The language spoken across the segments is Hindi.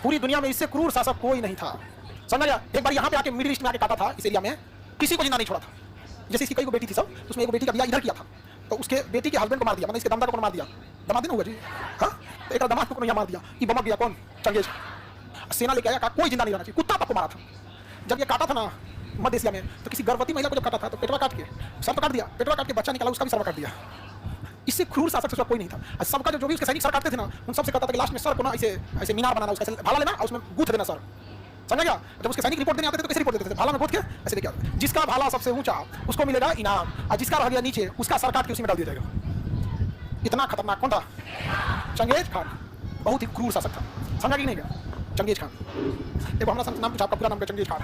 पूरी दुनिया में इससे क्रूर शासक कोई नहीं था। समझ गया? एक बार यहाँ पे आके मिडिल ईस्ट में आके काटा था, इस एरिया में किसी को जिंदा नहीं छोड़ा था। जैसे इसकी कई को बेटी थी सब, उसमें एक बेटी का ब्याह इधर किया था, तो उसके बेटी के हस्बैंड को मार दिया, मतलब इसके दमदा को मार दिया। दमाद नहीं होगा जी, हाँ, तो एक दमाद को यहाँ मार दिया। ये बमक गया कौन? चंगेज। सेना लेके आया, कहा कोई जिंदा नहीं रहना चाहिए, कुत्ता तक को मारा था। जब ये काटा था ना मध्य एशिया में, तो किसी गर्भवती महिला को जब काटा था तो पेटवा काट के सर काट दिया, पेटवा काट के बच्चा निकाला, उसका भी सर काट दिया। इससे क्रूर शासक से कोई नहीं था। सबका जो भी उसके सैनिक सर काटते थे ना, उन सबसे कहता था कि लास्ट में सर को ना ऐसे ऐसे मीनार बनाना, उसका भाला लेना और उसमें गूंथ देना सर। समझ गया? जब उसके सैनिक रिपोर्ट देने आते थे तो कैसे रिपोर्ट देते थे? भाला में गूंथ के ऐसे लेके आते। जिसका भाला सबसे ऊंचा उसको मिलेगा इनाम, और जिसका रह गया नीचे उसका सर काट के उसी में डाल दिया जाएगा। इतना खतरनाक कौन था? Genghis Khan. बहुत ही क्रूर शासक था। समझा कि नहीं गया? Genghis Khan. देखो हमारा नाम पूछा, आपका पूरा नाम क्या? Genghis Khan.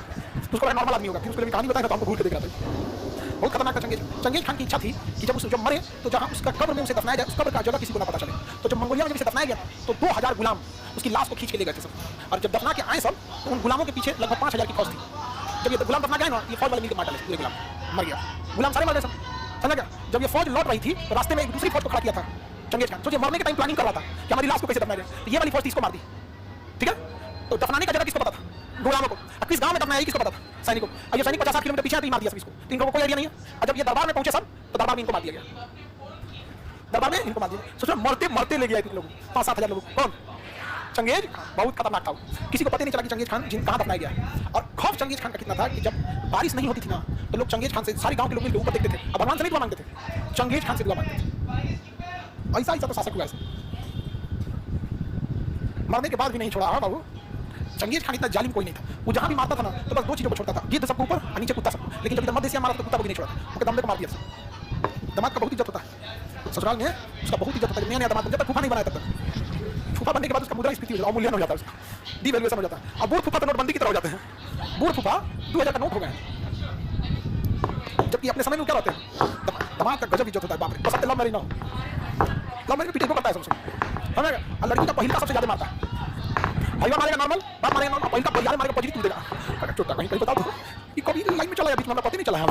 उसको नॉर्मल आदमी होगा, फिर उसको कहानी बताएगा तो हमको भूल के देख रहा था। बहुत खतरनाक था चंगेज। चंगेज खान की इच्छा थी कि जब मरे तो जहाँ उसका कब्र में उसे दफनाया जाए, उस कब्र का जगह किसी को ना पता चले। तो जब मंगोलिया में जब इसे दफनाया गया तो 2000 गुलाम उसकी लाश को खींच के ले गए थे सब। और जब दफना के आए सब, तो उन गुलामों के पीछे लगभग 5000 की फौज थी। जब ये गुलाम दफना गए ना, ये फौज वाले मिलकर मार डाले, पूरे गुलाम मर गया, गुलाम सारे मर गए सब। समझ गया? जब ये फौज लौट रही थी तो रास्ते में एक दूसरी फौज को खड़ा किया था चंगेज खान। सोचिए, मरने के टाइम प्लानिंग कर रहा था कि हमारी लाश को कैसे दफनाया जाए। तो ये वाली फौज इसको मार दी, ठीक है? तो दफनाने का जगह किसको पता था? गुलामों को। किस गांव में दफनाया किसको पता था? सैनिकों को। अब ये सैनिक 50-60 किलोमीटर पीछे मार दिया सब इसको, तो इनको कोई आइडिया नहीं है। और जब ये दरबार में पहुंचे सब, तो दरबार में इनको मार दिया गया। दरबार में इनको मार दिया। सोचो, मरते मरते ले गया इतने लोग, 5-7 हजार लोग। कौन? Genghis Khan. बहुत खतरनाक था। किसी को पता नहीं चला कि चंगेज खान कहाँ दफनाया गया। और खौफ चंगेज खान का कितना था कि जब बारिश नहीं होती थी ना, तो लोग चंगेज खान से, सारे गांव के लोग मिलकर ऊपर देखते थे, अब भगवान से नहीं दुआ मांगते थे, चंगेज खान से दुआ मांगते थे। ऐसा तो शासक हुआ ऐसे। मरने के बाद भी नहीं छोड़ा। हाँ बाबू, चंगेज खान इतना जालिम कोई नहीं था। वो जहाँ भी मारता था ना, तो बस 2 चीजों को छोड़ता था, गिद्ध सबको ऊपर और नीचे कुत्ता सबको। लेकिन जब इधर मध्य एशिया मारा तो कुत्ता को भी नहीं छोड़ा, उसके दमदे को मार दिया सब। दामाद का बहुत इज्जत होता है ससुराल में, उसका बहुत इज्जत होता है। नया नया दामाद जब तक फूफा नहीं बनाया तब तक, फूफा बनने के बाद उसका मुद्रास्फीति हो जाता है, अवमूल्यन हो जाता है, उसका डिवैल्यूएशन हो जाता है। अब बूढ़ फूफा तो नोटबंदी की तरह हो जाते हैं। बूढ़ फूफा 2000 का नोट हो गए, जबकि अपने समय में क्या होते हैं? दामाद का गजब इज्जत होता है। बाप रे, बस लव मैरिज ना हो, लव मैरिज पीछे को करता है सबसे। समझ गया? और लड़की का पहिल सबसे ज्यादा मारता है। भाईवा मारेगा नॉर्मल, बाप मारेगा नॉर्मल, पहिल का परिवार मारेगा पॉजिटिव देगा। छोटा कहीं बताओ तो ये कभी लाइन में चला गया, बीच में पता नहीं चला है।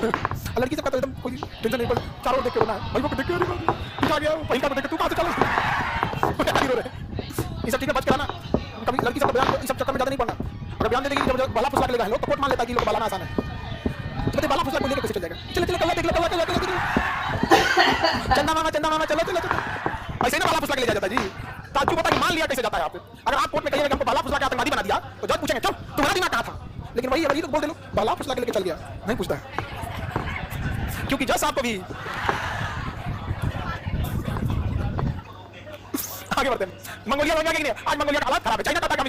लड़की से कहता एकदम कोई टेंशन नहीं, बस चारों देख के रोना है, भाई को देख के पीछा गया, पहिल का देख के तू कहां से चला हीरो रे। ये सब ठीक है, बच के रहना। कभी लड़की से बयान इस सब चक्कर में ज्यादा नहीं पड़ना। अगर बयान दे देगी जब बाला फुसला के लेगा लोग, तो कोर्ट मान लेता है कि लोग बाला आसान है। तो बाला फुसला को लेके कैसे चल जाएगा? चले चले कल्ला देख लो, कल्ला चंदा मामा चलो चलो चलो। ऐसे ना बाला फुसला के ले जाता जी। ताजू पता कि मान लिया कैसे जाता है आपको। अगर आप कोर्ट में कहिएगा हमको बाला फुसला के आतंकवादी बना दिया, तो जज पूछेंगे चल तुम्हारा दिमाग कहाँ था? लेकिन वही अगर ये लोग बोल दे लो बाला फुसला के लेके चल गया, नहीं पूछता है, क्योंकि जज साहब को भी आगे बढ़ते हैं। मंगोलिया में आज मंगोलिया का हालत खराब है। चाइना टाटा का